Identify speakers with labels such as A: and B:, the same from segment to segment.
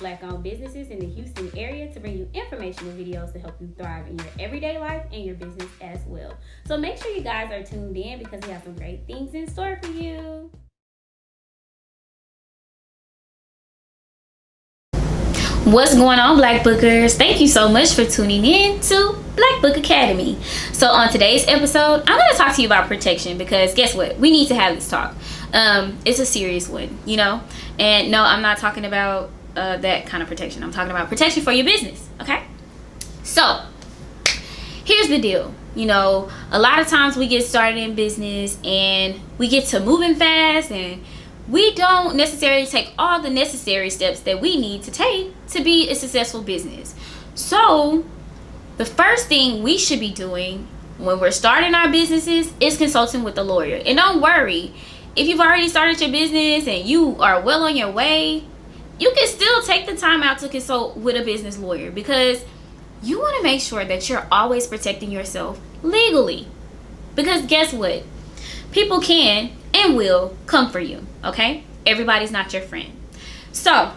A: Black-owned businesses in the Houston area to bring you informational videos to help you thrive in your everyday life and your business as well. So make sure you guys are tuned in because we have some great things in store for you. What's going on, Black Bookers? Thank you so much for tuning in to Black Book Academy. So on today's episode, I'm going to talk to you about protection because guess what? We need to have this talk. It's a serious one, you know? And no, I'm not talking about that kind of protection. I'm talking about protection for your business, okay? So here's the deal. You know, a lot of times we get started in business and we get to moving fast and we don't necessarily take all the necessary steps that we need to take to be a successful business. So the first thing we should be doing when we're starting our businesses is consulting with a lawyer. And don't worry, if you've already started your business and you are well on your way, you can still take the time out to consult with a business lawyer because you want to make sure that you're always protecting yourself legally. Because guess what? People can and will come for you, okay? Everybody's not your friend. So,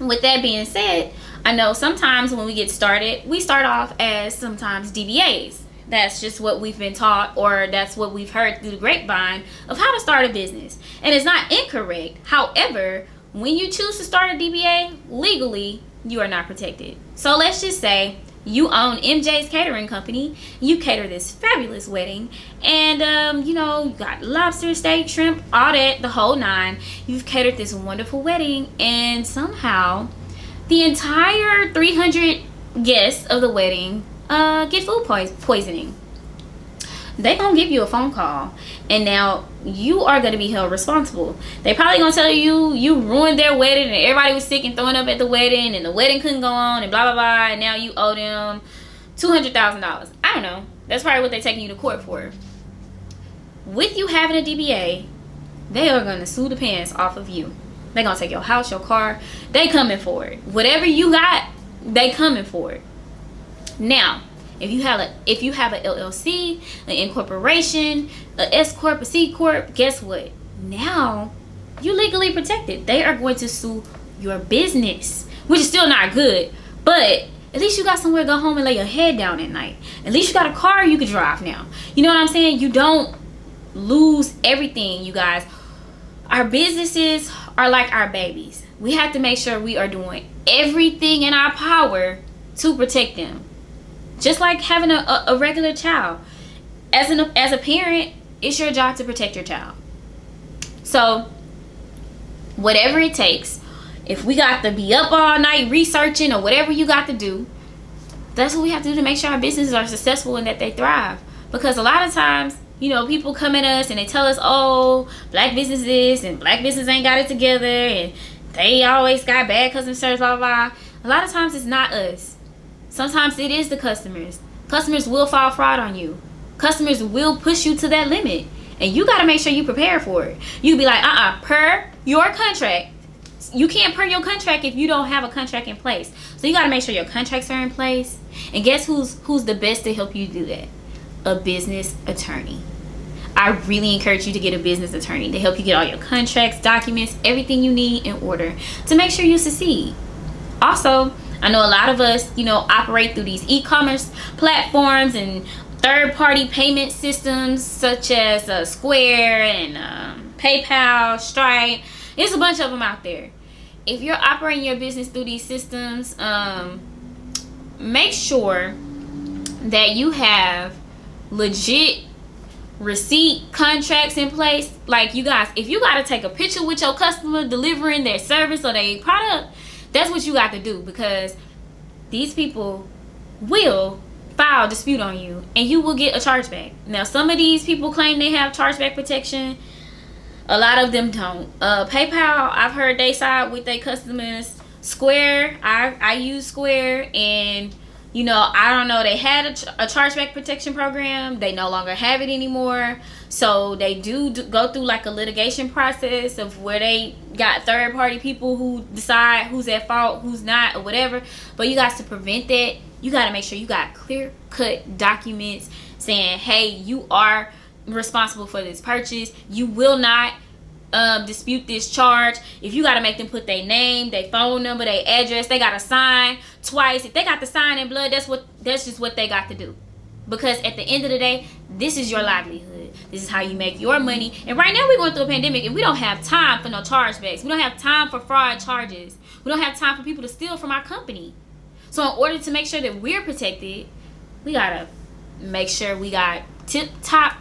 A: with that being said, I know sometimes when we get started, we start off as sometimes DBAs. That's just what we've been taught, or that's what we've heard through the grapevine of how to start a business. And it's not incorrect. However, when you choose to start a DBA, legally, you are not protected. So let's just say you own MJ's Catering Company, you cater this fabulous wedding, and you know, you got lobster, steak, shrimp, all that, the whole nine. You've catered this wonderful wedding, and somehow the entire 300 guests of the wedding get food poisoning. They gonna give you a phone call, and now you are gonna be held responsible. They probably gonna tell you you ruined their wedding and everybody was sick and throwing up at the wedding and the wedding couldn't go on and blah blah blah, and now you owe them $200,000. I don't know. That's probably what they're taking you to court for. With you having a DBA, they are gonna sue the pants off of you. They gonna take your house, your car. They coming for it. Whatever you got, they coming for it. Now, if you have a LLC, an incorporation, a S corp, a C corp, guess what? Now you're legally protected. They are going to sue your business, which is still not good, but at least you got somewhere to go home and lay your head down at night. At least you got a car you can drive now. You know what I'm saying? You don't lose everything, you guys. Our businesses are like our babies. We have to make sure we are doing everything in our power to protect them. Just like having a regular child. As a parent, it's your job to protect your child. So, whatever it takes, if we got to be up all night researching or whatever you got to do, that's what we have to do to make sure our businesses are successful and that they thrive. Because a lot of times, you know, people come at us and they tell us, oh, black businesses and black business ain't got it together and they always got bad customer service, blah, blah, blah. A lot of times it's not us. Sometimes it is the customers. Customers will fall fraud on you. Customers will push you to that limit. And you got to make sure you prepare for it. You be like, per your contract. You can't per your contract if you don't have a contract in place. So you got to make sure your contracts are in place. And guess who's the best to help you do that? A business attorney. I really encourage you to get a business attorney to help you get all your contracts, documents, everything you need in order to make sure you succeed. Also, I know a lot of us, you know, operate through these e-commerce platforms and third-party payment systems such as Square and PayPal, Stripe. There's a bunch of them out there. If you're operating your business through these systems, make sure that you have legit receipt contracts in place. Like, you guys, if you got to take a picture with your customer delivering their service or their product, that's what you got to do, because these people will file a dispute on you and you will get a chargeback. Now, some of these people claim they have chargeback protection. A lot of them don't. PayPal, I've heard they side with their customers. Square, I use Square, and you know, I don't know, they had a chargeback protection program. They no longer have it anymore. So they do go through like a litigation process of where they got third-party people who decide who's at fault, who's not, or whatever. But you guys, to prevent that, you got to make sure you got clear-cut documents saying, hey, you are responsible for this purchase. You will not dispute this charge, if you got to make them put their name, their phone number, their address, they got to sign twice. If they got to sign in blood, that's just what they got to do. Because at the end of the day, this is your livelihood. This is how you make your money. And right now we're going through a pandemic, and we don't have time for no chargebacks. We don't have time for fraud charges. We don't have time for people to steal from our company. So in order to make sure that we're protected, we got to make sure we got tip-top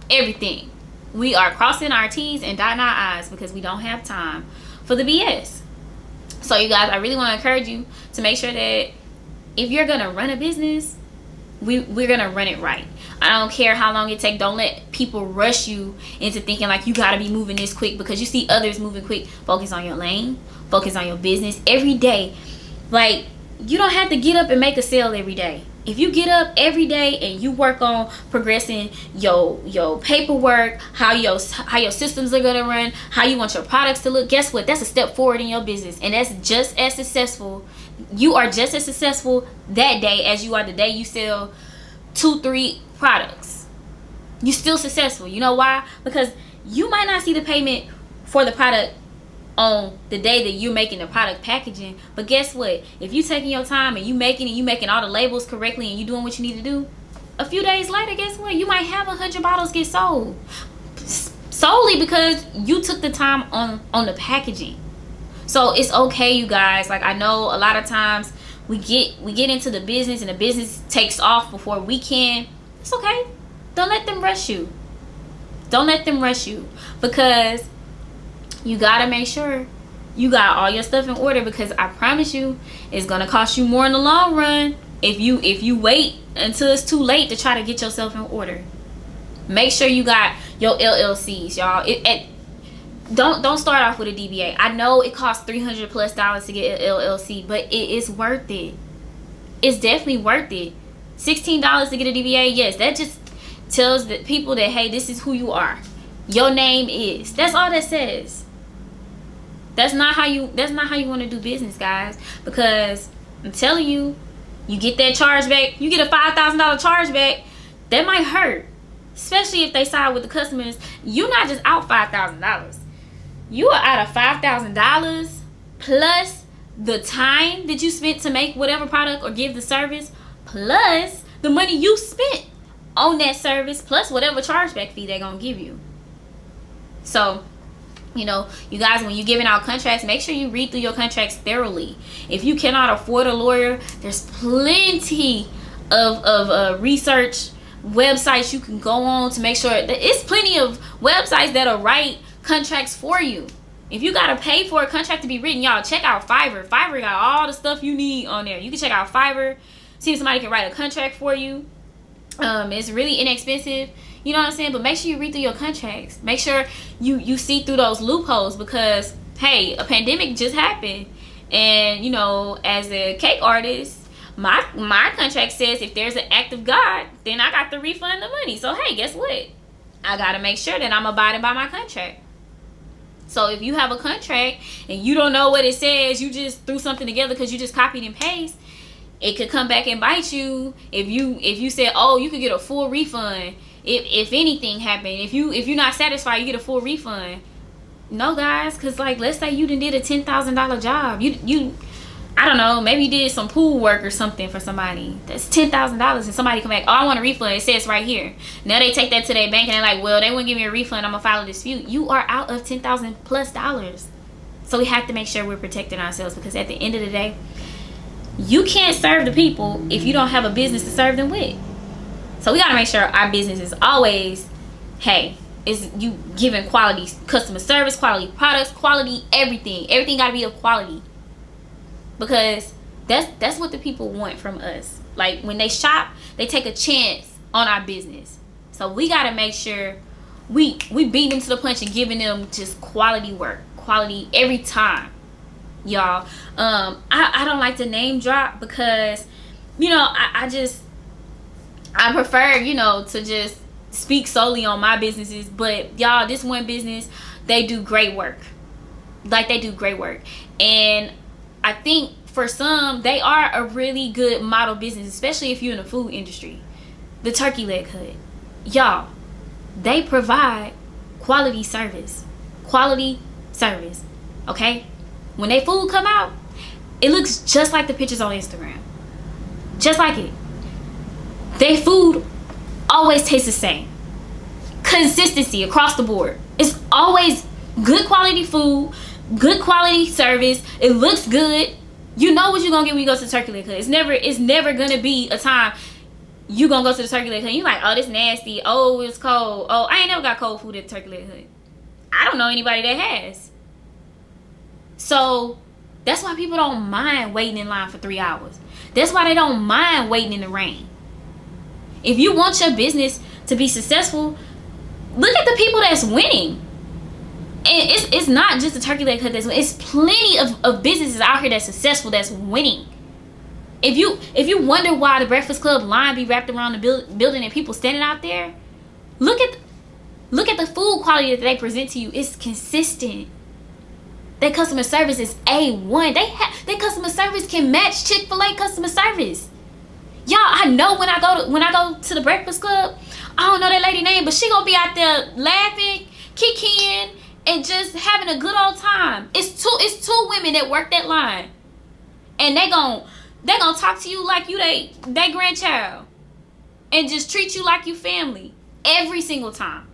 A: everything. We are crossing our T's and dotting our I's because we don't have time for the BS. So you guys, I really want to encourage you to make sure that if you're going to run a business, we're going to run it right. I don't care how long it takes. Don't let people rush you into thinking like you got to be moving this quick because you see others moving quick. Focus on your lane. Focus on your business every day. Like, you don't have to get up and make a sale every day. If you get up every day and you work on progressing your paperwork, how your systems are going to run, how you want your products to look, guess what? That's a step forward in your business. And that's just as successful. You are just as successful that day as you are the day you sell 2-3 products. You're still successful. You know why? Because you might not see the payment for the product on the day that you're making the product packaging, but guess what? If you taking your time and you making all the labels correctly and you doing what you need to do, a few days later, guess what? You might have 100 bottles get sold solely because you took the time on the packaging. So it's okay, you guys. Like, I know a lot of times we get into the business and the business takes off before we can. It's okay. Don't let them rush you. Don't let them rush you, because you gotta make sure you got all your stuff in order, because I promise you it's gonna cost you more in the long run if you wait until it's too late to try to get yourself in order. Make sure you got your LLCs, y'all. Don't start off with a DBA. I know it costs $300+ to get an LLC, but it is worth it. It's definitely worth it. $16 to get a DBA, yes, that just tells the people that, hey, this is who you are. Your name is. That's all that says. That's not how you want to do business, guys. Because I'm telling you, you get that charge back, you get a $5,000 charge back, that might hurt. Especially if they side with the customers. You're not just out $5,000. You are out of $5,000 plus the time that you spent to make whatever product or give the service, plus the money you spent on that service, plus whatever chargeback fee they're gonna give you. So, you know, you guys, when you're giving out contracts, make sure you read through your contracts thoroughly. If you cannot afford a lawyer, there's plenty of research websites you can go on to make sure that it's plenty of websites that'll write contracts for you. If you gotta pay for a contract to be written, y'all, check out Fiverr. Fiverr got all the stuff you need on there. You can check out Fiverr, see if somebody can write a contract for you. It's really inexpensive, you know what I'm saying? But make sure you read through your contracts. Make sure you see through those loopholes, because hey, a pandemic just happened, and you know, as a cake artist, my contract says if there's an act of God, then I got to refund the money. So hey, guess what? I gotta make sure that I'm abiding by my contract. So if you have a contract and you don't know what it says, you just threw something together because you just copied and paste, it could come back and bite you. If you said, oh, you could get a full refund if anything happened. If you're not satisfied, you get a full refund. No, guys, because like, let's say you done did a $10,000 job. You I don't know, maybe you did some pool work or something for somebody. That's $10,000, and somebody come back, oh, I want a refund. It says right here. Now they take that to their bank and they're like, well, they wouldn't give me a refund. I'm gonna file a dispute. You are out of $10,000+. So we have to make sure we're protecting ourselves, because at the end of the day, you can't serve the people if you don't have a business to serve them with. So we gotta make sure our business is always, hey, is you giving quality customer service, quality products, quality everything. Everything gotta be of quality. Because that's what the people want from us. Like, when they shop, they take a chance on our business. So we gotta make sure we beat them to the punch and giving them just quality work, quality every time, y'all. I don't like to name drop, because you know, I prefer, you know, to just speak solely on my businesses. But y'all, this one business, they do great work. Like, they do great work. And I think for some, they are a really good model business, especially if you're in the food industry. The Turkey Leg Hut, y'all, they provide quality service. quality service. Okay? When they food come out, it looks just like the pictures on Instagram. Just like it. They food always tastes the same. Consistency across the board. It's always good quality food, good quality service. It looks good. You know what you're gonna get when you go to the turkey leg hut. It's never gonna be a time you gonna go to the turkey leg hut. You like, oh, this nasty. Oh, it's cold. Oh, I ain't never got cold food at the turkey leg hut. I don't know anybody that has. So that's why people don't mind waiting in line for 3 hours. That's why they don't mind waiting in the rain. If you want your business to be successful, look at the people that's winning. And it's not just the turkey leg hut that's winning. It's plenty of businesses out here that's successful, that's winning. If you wonder why the Breakfast Club line be wrapped around the building and people standing out there, look at the food quality that they present to you. It's consistent. Their customer service is A1. Their customer service can match Chick-fil-A customer service. Y'all, I know when I go to the Breakfast Club, I don't know that lady name, but she gonna be out there laughing, kicking, and just having a good old time. It's two women that work that line, and they gonna talk to you like you they grandchild, and just treat you like you family every single time.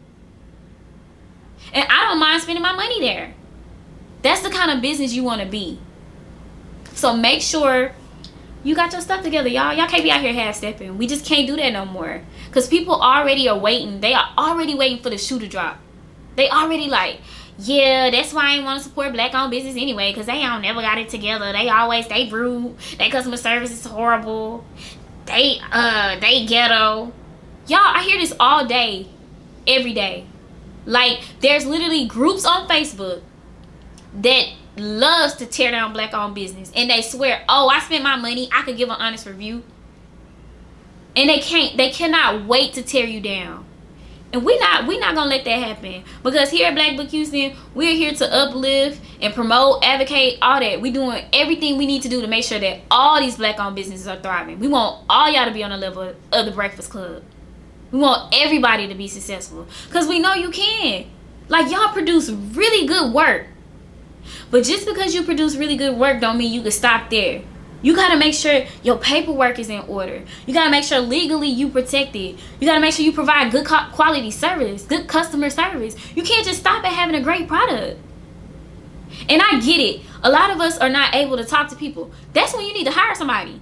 A: And I don't mind spending my money there. That's the kind of business you want to be. So make sure you got your stuff together, y'all. Y'all can't be out here half-stepping. We just can't do that no more. Because people already are waiting. They are already waiting for the shoe to drop. They already like, yeah, that's why I ain't want to support black-owned business anyway. Because they don't never got it together. They rude. Their customer service is horrible. They ghetto. Y'all, I hear this all day. Every day. Like, there's literally groups on Facebook that loves to tear down black-owned business, and they swear, oh, I spent my money, I could give an honest review, and they cannot wait to tear you down. And we not gonna let that happen, because here at Black Book Houston, we're here to uplift and promote, advocate, all that. We doing everything we need to do to make sure that all these black-owned businesses are thriving. We want all y'all to be on the level of the Breakfast Club. We want everybody to be successful, because we know you can. Like, y'all produce really good work. But just because you produce really good work don't mean you can stop there. You got to make sure your paperwork is in order. You got to make sure legally you protected. You got to make sure you provide good quality service, good customer service. You can't just stop at having a great product. And I get it. A lot of us are not able to talk to people. That's when you need to hire somebody.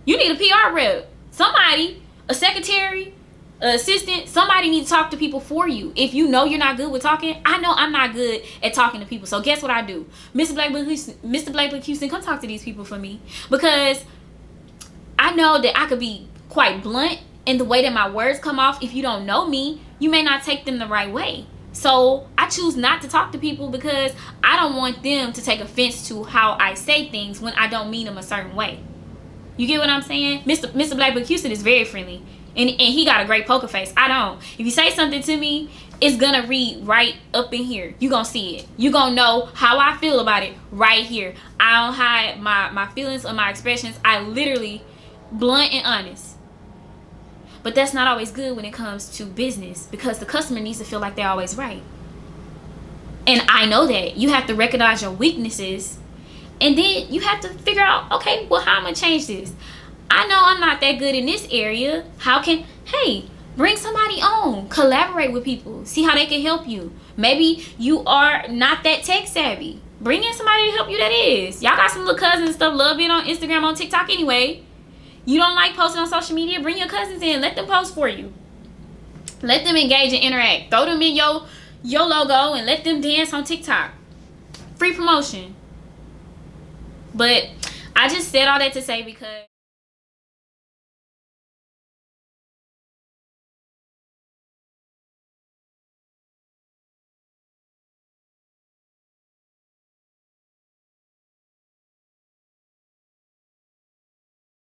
A: You need a PR rep. Somebody, a secretary, assistant, somebody needs to talk to people for you. If you know you're not good with talking, I know I'm not good at talking to people. So guess what I do? Mr. Blackbook Houston, come talk to these people for me. Because I know that I could be quite blunt in the way that my words come off. If you don't know me, you may not take them the right way. So I choose not to talk to people because I don't want them to take offense to how I say things when I don't mean them a certain way. You get what I'm saying? Mr. Blackbook Houston is very friendly. And he got a great poker face. I don't. If you say something to me, it's gonna read right up in here. You gonna see it. You gonna know how I feel about it right here. I don't hide my feelings or my expressions. I literally blunt and honest. But that's not always good when it comes to business, because the customer needs to feel like they're always right. And I know that. You have to recognize your weaknesses, and then you have to figure out, okay, well, how I'm gonna change this? I know I'm not that good in this area. Bring somebody on. Collaborate with people. See how they can help you. Maybe you are not that tech savvy. Bring in somebody to help you that is. Y'all got some little cousins and stuff, love being on Instagram, on TikTok anyway. You don't like posting on social media? Bring your cousins in. Let them post for you. Let them engage and interact. Throw them in your logo and let them dance on TikTok. Free promotion. But I just said all that to say because